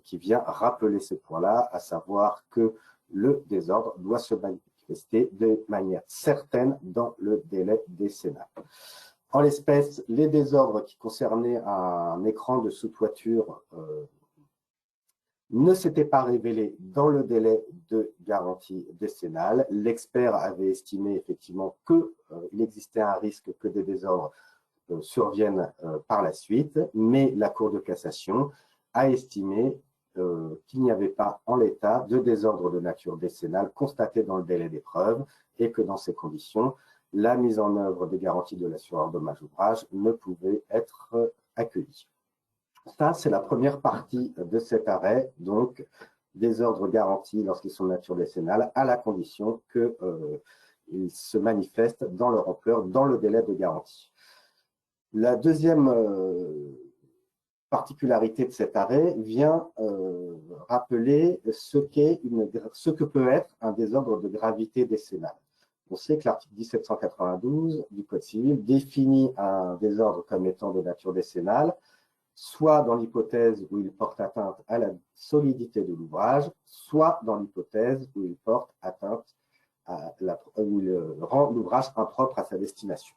qui vient rappeler ce point-là, à savoir que le désordre doit se manifester de manière certaine dans le délai décennal. En l'espèce, les désordres qui concernaient un écran de sous-toiture ne s'étaient pas révélés dans le délai de garantie décennale. L'expert avait estimé effectivement qu'il existait un risque que des désordres surviennent par la suite, mais la Cour de cassation a estimé qu'il n'y avait pas en l'état de désordre de nature décennale constaté dans le délai d'épreuve et que dans ces conditions, la mise en œuvre des garanties de l'assureur dommage-ouvrage ne pouvait être accueillie. Ça, c'est la première partie de cet arrêt, donc désordre garantis lorsqu'ils sont de nature décennale, à la condition qu'ils se manifestent dans leur ampleur, dans le délai de garantie. La deuxième particularité de cet arrêt vient rappeler ce que peut être un désordre de gravité décennale. On sait que l'article 1792 du Code civil définit un désordre comme étant de nature décennale, soit dans l'hypothèse où il porte atteinte à la solidité de l'ouvrage, soit dans l'hypothèse où il porte atteinte où il rend l'ouvrage impropre à sa destination.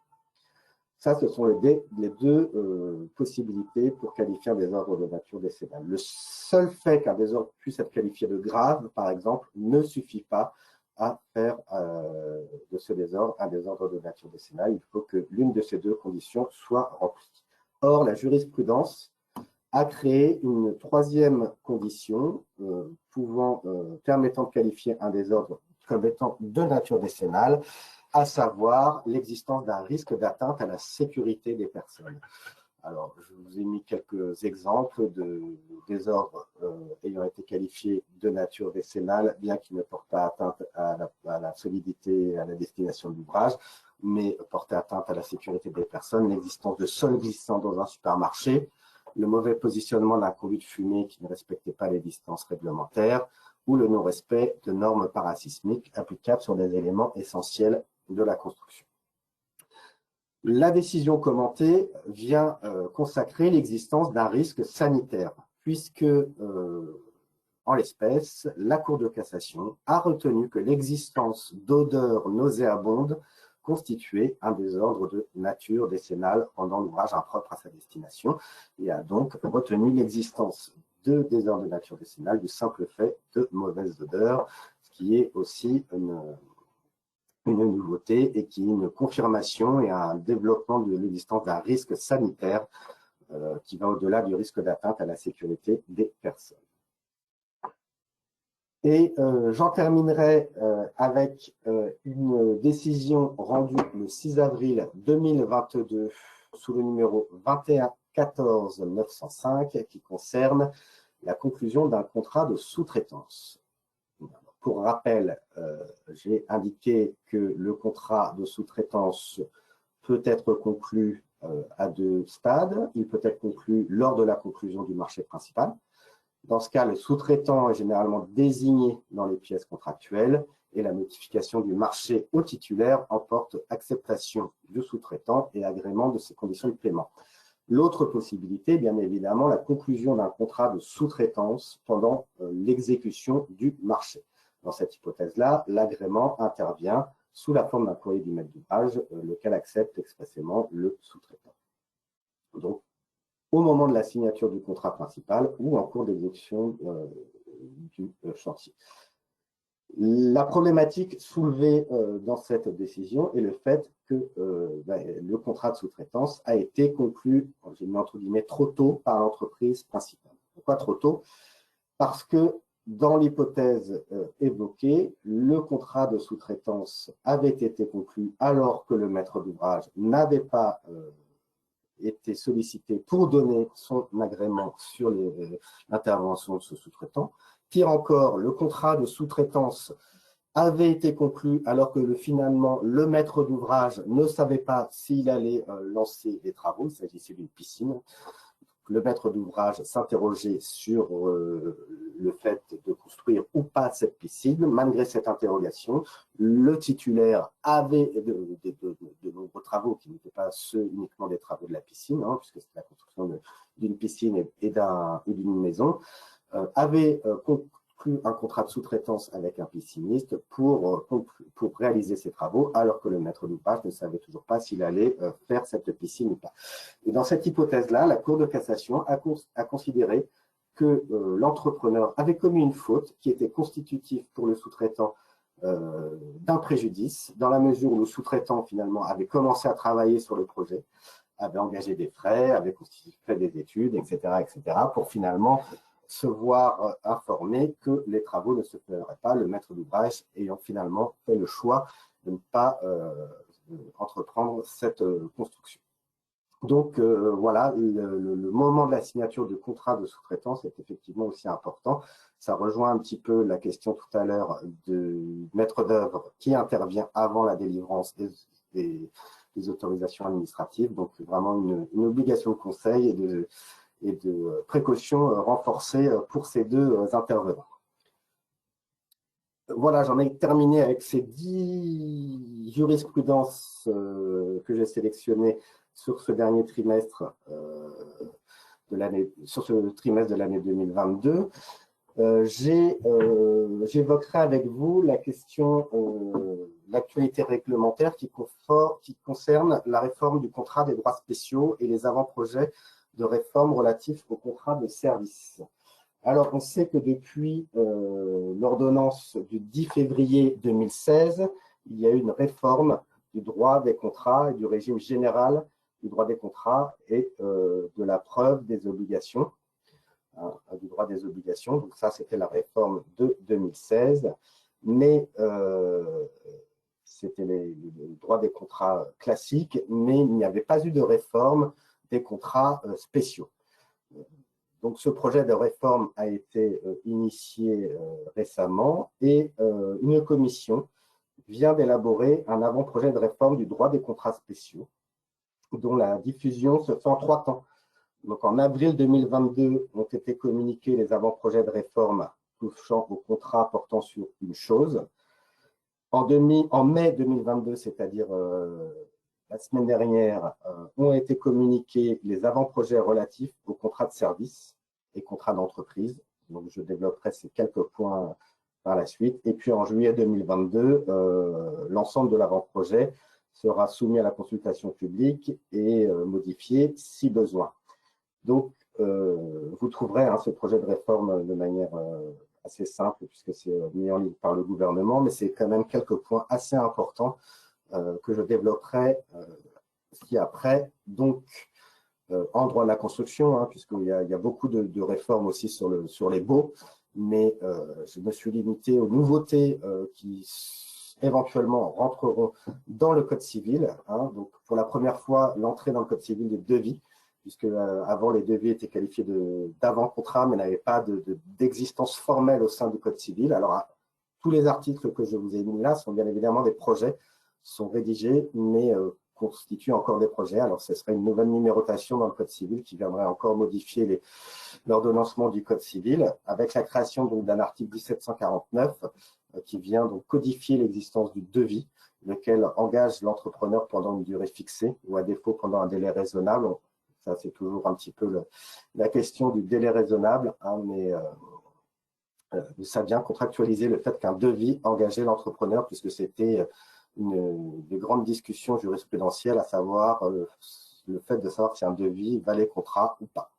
Ça, ce sont les deux possibilités pour qualifier un désordre de nature décennale. Le seul fait qu'un désordre puisse être qualifié de grave, par exemple, ne suffit pas à faire de ce désordre un désordre de nature décennale. Il faut que l'une de ces deux conditions soit remplie. Or, la jurisprudence a créé une troisième condition permettant de qualifier un désordre comme étant de nature décennale, à savoir l'existence d'un risque d'atteinte à la sécurité des personnes. Alors, je vous ai mis quelques exemples de désordres ayant été qualifiés de nature décennale, bien qu'ils ne portent pas atteinte à la solidité et à la destination de l'ouvrage, mais porter atteinte à la sécurité des personnes, l'existence de sols glissants dans un supermarché, le mauvais positionnement d'un conduit de fumée qui ne respectait pas les distances réglementaires, ou le non-respect de normes parasismiques applicables sur des éléments essentiels de la construction. La décision commentée vient consacrer l'existence d'un risque sanitaire, puisque, en l'espèce, la Cour de cassation a retenu que l'existence d'odeurs nauséabondes constituait un désordre de nature décennale rendant l'ouvrage impropre à sa destination et a donc retenu l'existence de désordre de nature décennale du simple fait de mauvaises odeurs, ce qui est aussi une nouveauté et qui est une confirmation et un développement de l'existence d'un risque sanitaire qui va au-delà du risque d'atteinte à la sécurité des personnes. Et j'en terminerai avec une décision rendue le 6 avril 2022 sous le numéro 21 14 905 qui concerne la conclusion d'un contrat de sous-traitance. Pour rappel, j'ai indiqué que le contrat de sous-traitance peut être conclu à deux stades. Il peut être conclu lors de la conclusion du marché principal. Dans ce cas, le sous-traitant est généralement désigné dans les pièces contractuelles et la notification du marché au titulaire emporte acceptation du sous-traitant et agrément de ses conditions de paiement. L'autre possibilité, bien évidemment, la conclusion d'un contrat de sous-traitance pendant l'exécution du marché. Dans cette hypothèse-là, l'agrément intervient sous la forme d'un courrier du maître d'ouvrage, lequel accepte expressément le sous-traitant. Donc, au moment de la signature du contrat principal ou en cours d'exécution du chantier. La problématique soulevée dans cette décision est le fait que le contrat de sous-traitance a été conclu, j'ai mis entre guillemets, trop tôt par l'entreprise principale. Pourquoi trop tôt? Parce que dans l'hypothèse évoquée, le contrat de sous-traitance avait été conclu alors que le maître d'ouvrage n'avait pas été sollicité pour donner son agrément sur l'intervention de ce sous-traitant. Pire encore, le contrat de sous-traitance avait été conclu alors que finalement le maître d'ouvrage ne savait pas s'il allait lancer les travaux, il s'agissait d'une piscine. Le maître d'ouvrage s'interrogeait sur le fait de construire ou pas cette piscine. Malgré cette interrogation, le titulaire avait de nombreux travaux qui n'étaient pas ceux uniquement des travaux de la piscine, puisque c'était la construction d'une piscine et d'une maison, avait conclu un contrat de sous-traitance avec un pisciniste pour réaliser ces travaux, alors que le maître d'ouvrage ne savait toujours pas s'il allait faire cette piscine ou pas. Et dans cette hypothèse-là, la Cour de cassation a considéré que l'entrepreneur avait commis une faute qui était constitutive pour le sous-traitant d'un préjudice, dans la mesure où le sous-traitant, finalement, avait commencé à travailler sur le projet, avait engagé des frais, avait fait des études, etc., pour finalement se voir informé que les travaux ne se feraient pas, le maître d'ouvrage ayant finalement fait le choix de ne pas entreprendre cette construction. Donc voilà, le moment de la signature du contrat de sous-traitance est effectivement aussi important. Ça rejoint un petit peu la question tout à l'heure du maître d'œuvre qui intervient avant la délivrance des autorisations administratives. Donc vraiment une obligation de conseil et de précaution renforcée pour ces deux intervenants. Voilà, j'en ai terminé avec ces 10 jurisprudences que j'ai sélectionnées sur ce dernier trimestre sur ce trimestre de l'année 2022. J'évoquerai avec vous la question l'actualité réglementaire qui concerne la réforme du contrat des droits spéciaux et les avant-projets de réforme relatifs au contrat de service. Alors, on sait que depuis l'ordonnance du 10 février 2016, il y a eu une réforme du droit des contrats et du régime général du droit des contrats et de la preuve des obligations, du droit des obligations. Donc ça, c'était la réforme de 2016, mais c'était le droit des contrats classiques, mais il n'y avait pas eu de réforme des contrats spéciaux. Donc, ce projet de réforme a été initié récemment et une commission vient d'élaborer un avant-projet de réforme du droit des contrats spéciaux, dont la diffusion se fait en 3 temps. Donc, en avril 2022, ont été communiqués les avant-projets de réforme touchant au contrat portant sur une chose. En mai 2022, c'est-à-dire la semaine dernière, ont été communiqués les avant-projets relatifs aux contrats de service et contrats d'entreprise. Donc, je développerai ces quelques points par la suite. Et puis, en juillet 2022, l'ensemble de l'avant-projet sera soumis à la consultation publique et modifié si besoin. Donc, vous trouverez ce projet de réforme de manière assez simple, puisque c'est mis en ligne par le gouvernement, mais c'est quand même quelques points assez importants que je développerai ci-après. Donc, en droit de la construction, puisqu'il y a beaucoup de réformes aussi sur les baux, mais je me suis limité aux nouveautés qui éventuellement rentreront dans le Code civil. Donc, pour la première fois, l'entrée dans le Code civil des devis, puisque avant, les devis étaient qualifiés d'avant-contrat, mais n'avaient pas d'existence formelle au sein du Code civil. Alors, tous les articles que je vous ai mis là sont bien évidemment des projets, sont rédigés, mais constituent encore des projets. Alors, ce serait une nouvelle numérotation dans le Code civil qui viendrait encore modifier l'ordonnancement du Code civil, avec la création d'un article 1749 qui vient donc codifier l'existence du devis, lequel engage l'entrepreneur pendant une durée fixée, ou à défaut pendant un délai raisonnable. Ça, c'est toujours un petit peu la question du délai raisonnable, hein, mais ça vient contractualiser le fait qu'un devis engageait l'entrepreneur, puisque c'était une des grandes discussions jurisprudentielles, à savoir le fait de savoir si un devis valait contrat ou pas.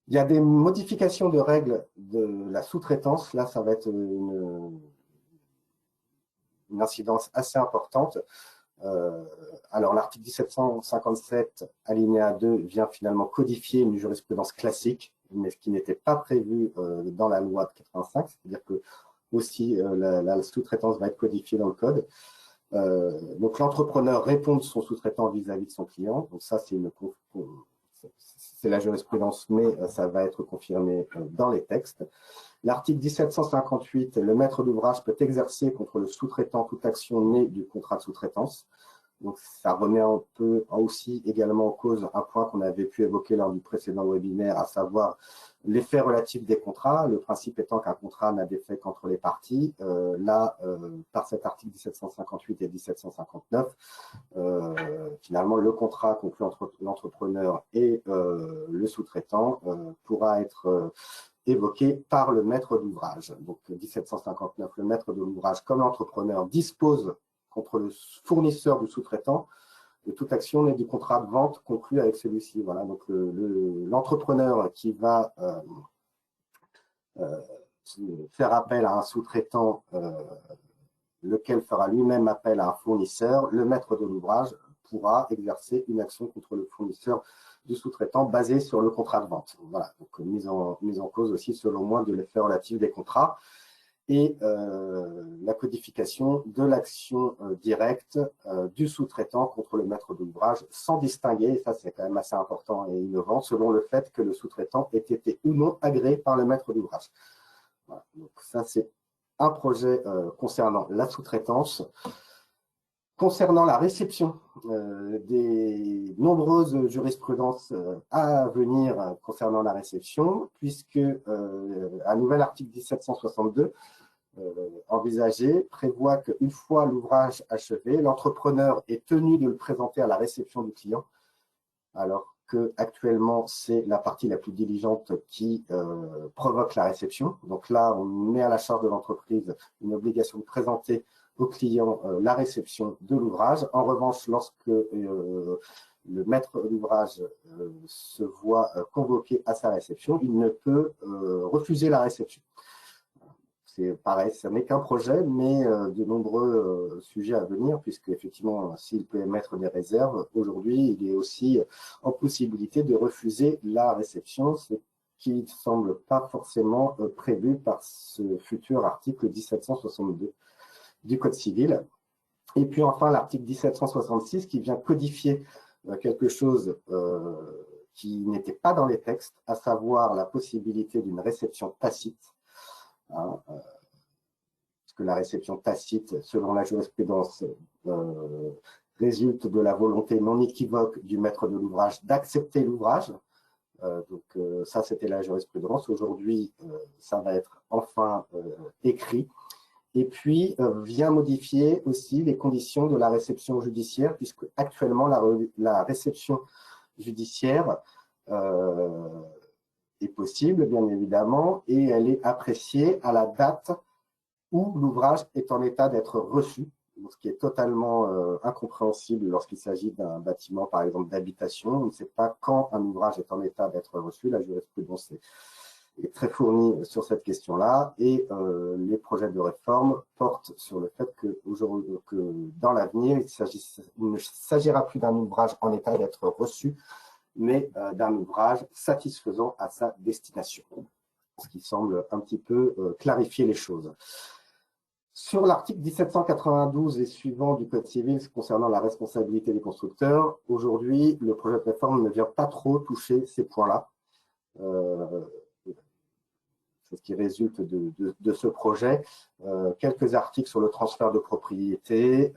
Il y a des modifications de règles de la sous-traitance. Là, ça va être une incidence assez importante. Alors, l'article 1757, alinéa 2, vient finalement codifier une jurisprudence classique, mais ce qui n'était pas prévu dans la loi de 85, c'est-à-dire que aussi la sous-traitance va être codifiée dans le code. Donc, l'entrepreneur répond de son sous-traitant vis-à-vis de son client. Donc, ça, c'est la jurisprudence, mais ça va être confirmé dans les textes. L'article 1758, le maître d'ouvrage peut exercer contre le sous-traitant toute action née du contrat de sous-traitance. Donc, ça remet un peu aussi également en cause un point qu'on avait pu évoquer lors du précédent webinaire, à savoir l'effet relatif des contrats. Le principe étant qu'un contrat n'a d'effet qu'entre les parties. Par cet article 1758 et 1759, finalement, le contrat conclu entre l'entrepreneur et le sous-traitant pourra être évoqué par le maître d'ouvrage. Donc, 1759, le maître de l'ouvrage, comme l'entrepreneur, dispose contre le fournisseur du sous-traitant de toute action née du contrat de vente conclu avec celui-ci. Voilà, donc l'entrepreneur qui va faire appel à un sous-traitant, lequel fera lui-même appel à un fournisseur, le maître de l'ouvrage pourra exercer une action contre le fournisseur du sous-traitant basée sur le contrat de vente. Voilà, donc mise en cause aussi, selon moi, de l'effet relatif des contrats et la codification de l'action directe du sous-traitant contre le maître d'ouvrage, sans distinguer, et ça c'est quand même assez important et innovant, selon le fait que le sous-traitant ait été ou non agréé par le maître d'ouvrage. Voilà, donc ça c'est un projet concernant la sous-traitance. Concernant la réception des nombreuses jurisprudences à venir concernant la réception, puisque un nouvel article 1762 envisagé prévoit qu'une fois l'ouvrage achevé, l'entrepreneur est tenu de le présenter à la réception du client, alors qu'actuellement, c'est la partie la plus diligente qui provoque la réception. Donc là, on met à la charge de l'entreprise une obligation de présenter au client la réception de l'ouvrage. En revanche, lorsque le maître d'ouvrage se voit convoqué à sa réception, il ne peut refuser la réception. C'est pareil, ça n'est qu'un projet, mais de nombreux sujets à venir, puisque effectivement, s'il peut émettre des réserves, aujourd'hui, il est aussi en possibilité de refuser la réception, ce qui ne semble pas forcément prévu par ce futur article 1762 du Code civil. Et puis enfin, l'article 1766 qui vient codifier quelque chose qui n'était pas dans les textes, à savoir la possibilité d'une réception tacite. Parce que la réception tacite, selon la jurisprudence, résulte de la volonté non équivoque du maître de l'ouvrage d'accepter l'ouvrage. Ça, c'était la jurisprudence. Aujourd'hui, ça va être enfin écrit. Et puis, vient modifier aussi les conditions de la réception judiciaire, puisque actuellement, la réception judiciaire est possible, bien évidemment, et elle est appréciée à la date où l'ouvrage est en état d'être reçu, ce qui est totalement incompréhensible lorsqu'il s'agit d'un bâtiment, par exemple, d'habitation. On ne sait pas quand un ouvrage est en état d'être reçu. La jurisprudence est très fournie sur cette question-là, et les projets de réforme portent sur le fait que dans l'avenir, il ne s'agira plus d'un ouvrage en état d'être reçu, mais d'un ouvrage satisfaisant à sa destination, ce qui semble un petit peu clarifier les choses. Sur l'article 1792 et suivant du Code civil concernant la responsabilité des constructeurs, aujourd'hui, le projet de réforme ne vient pas trop toucher ces points-là. C'est ce qui résulte de ce projet. Quelques articles sur le transfert de propriété,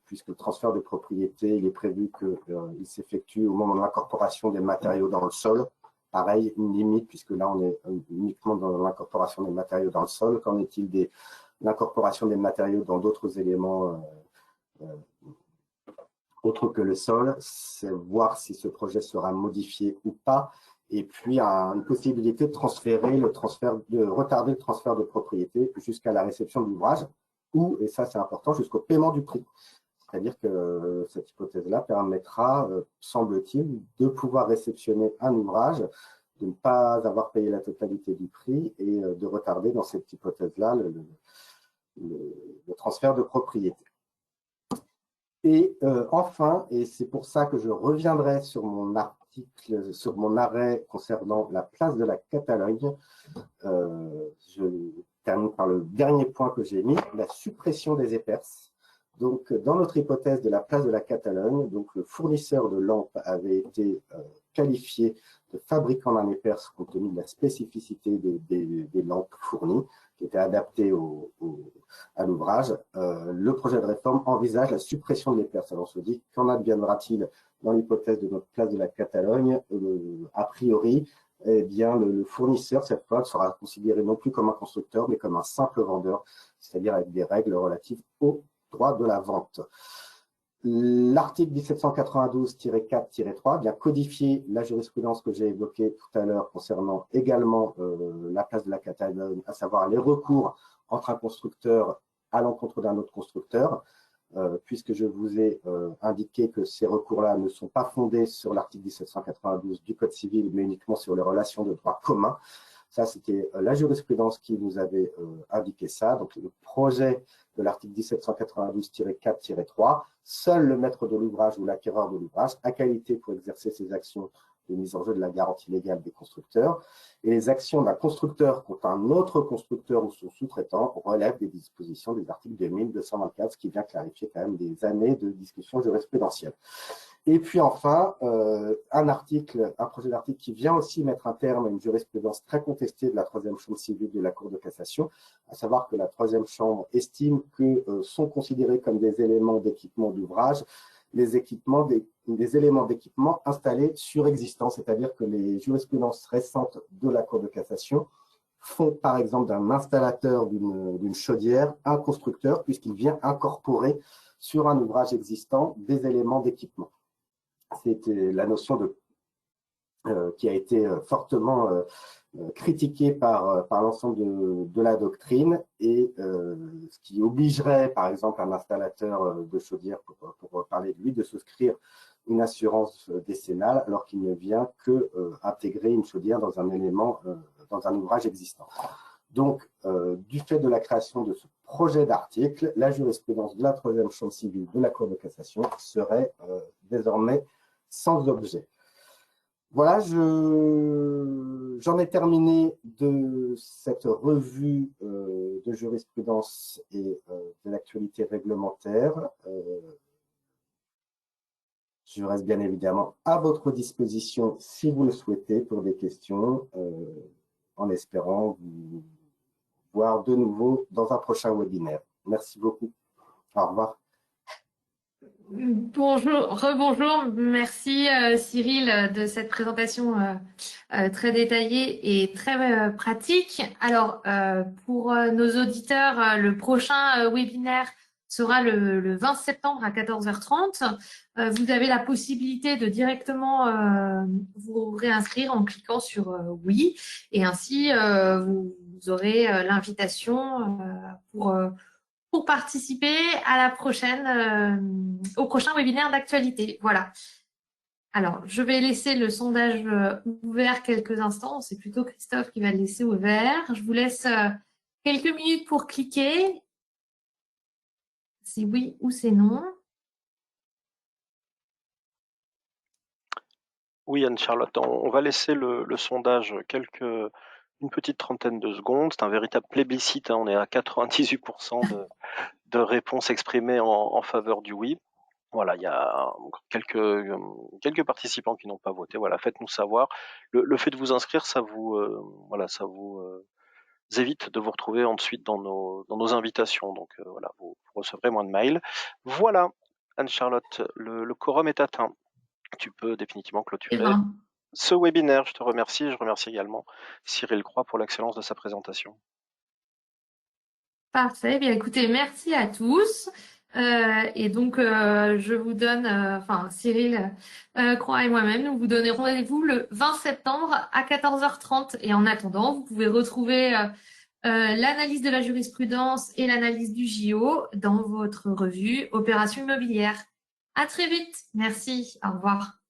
puisque le transfert de propriété, il est prévu qu'il s'effectue au moment de l'incorporation des matériaux dans le sol. Pareil, une limite, puisque là, on est uniquement dans l'incorporation des matériaux dans le sol. Qu'en est-il de l'incorporation des matériaux dans d'autres éléments autre que le sol, c'est voir si ce projet sera modifié ou pas, et puis une possibilité de retarder le transfert de propriété jusqu'à la réception de l'ouvrage, ou, et ça c'est important, jusqu'au paiement du prix. C'est-à-dire que cette hypothèse-là permettra, semble-t-il, de pouvoir réceptionner un ouvrage, de ne pas avoir payé la totalité du prix et de retarder dans cette hypothèse-là le transfert de propriété. Et enfin, et c'est pour ça que je reviendrai sur mon article, sur mon arrêt concernant la place de la Catalogne, je termine par le dernier point que j'ai mis, la suppression des EPERS. Donc, dans notre hypothèse de la place de la Catalogne, donc le fournisseur de lampes avait été qualifié de fabricant d'un EPERS compte tenu de la spécificité des lampes fournies, qui étaient adaptées à l'ouvrage. Le projet de réforme envisage la suppression de l'EPERS. Alors on se dit, qu'en adviendra-t-il dans l'hypothèse de notre place de la Catalogne? A priori, eh bien, le fournisseur, cette fois, sera considéré non plus comme un constructeur, mais comme un simple vendeur, c'est-à-dire avec des règles relatives au droit de la vente. L'article 1792-4-3 vient codifier la jurisprudence que j'ai évoquée tout à l'heure concernant également la place de la Catalogne, à savoir les recours entre un constructeur à l'encontre d'un autre constructeur, puisque je vous ai indiqué que ces recours-là ne sont pas fondés sur l'article 1792 du Code civil, mais uniquement sur les relations de droit commun. Ça, c'était la jurisprudence qui nous avait indiqué ça. Donc, le projet de l'article 1792-4-3, seul le maître de l'ouvrage ou l'acquéreur de l'ouvrage a qualité pour exercer ses actions de mise en jeu de la garantie légale des constructeurs. Et les actions d'un constructeur contre un autre constructeur ou son sous-traitant relèvent des dispositions des articles 2224, ce qui vient clarifier quand même des années de discussion jurisprudentielle. Et puis enfin, un projet d'article qui vient aussi mettre un terme à une jurisprudence très contestée de la troisième chambre civile de la Cour de cassation, à savoir que la troisième chambre estime que sont considérés comme des éléments d'équipement d'ouvrage les éléments d'équipement installés sur existants, c'est-à-dire que les jurisprudences récentes de la Cour de cassation font par exemple d'un installateur d'une chaudière un constructeur, puisqu'il vient incorporer sur un ouvrage existant des éléments d'équipement. C'était la notion qui a été fortement critiquée par l'ensemble de la doctrine, et ce qui obligerait par exemple un installateur de chaudière, pour parler de lui, de souscrire une assurance décennale alors qu'il ne vient que intégrer une chaudière dans un élément, dans un ouvrage existant. Donc, du fait de la création de ce projet d'article, la jurisprudence de la troisième chambre civile de la Cour de cassation serait désormais sans objet. Voilà, j'en ai terminé de cette revue de jurisprudence et de l'actualité réglementaire. Je reste bien évidemment à votre disposition si vous le souhaitez pour des questions, en espérant vous voir de nouveau dans un prochain webinaire. Merci beaucoup. Au revoir. Bonjour, rebonjour. Merci Cyril de cette présentation très détaillée et très pratique. Alors, pour nos auditeurs, le prochain webinaire sera le 20 septembre à 14h30. Vous avez la possibilité de directement vous réinscrire en cliquant sur oui, et ainsi vous aurez l'invitation pour participer à la au prochain webinaire d'actualité. Voilà. Alors, je vais laisser le sondage ouvert quelques instants. C'est plutôt Christophe qui va le laisser ouvert. Je vous laisse quelques minutes pour cliquer. C'est oui ou c'est non. Oui, Anne-Charlotte, on va laisser le sondage une petite trentaine de secondes. C'est un véritable plébiscite, hein. On est à 98% de réponses exprimées en faveur du oui. Voilà, il y a encore quelques participants qui n'ont pas voté. Voilà, faites-nous savoir. Le fait de vous inscrire, ça vous évite de vous retrouver ensuite dans nos invitations. Donc voilà, vous recevrez moins de mails. Voilà, Anne-Charlotte, le quorum est atteint. Tu peux définitivement Eh clôturer ben, ce webinaire. Je te remercie. Je remercie également Cyril Croix pour l'excellence de sa présentation. parfait. Bien, écoutez, merci à tous. Et donc, je vous donne, enfin, Cyril Croix et moi-même, nous vous donnons rendez-vous le 20 septembre à 14h30. Et en attendant, vous pouvez retrouver l'analyse de la jurisprudence et l'analyse du JO dans votre revue Opération immobilière. À très vite. Merci. Au revoir.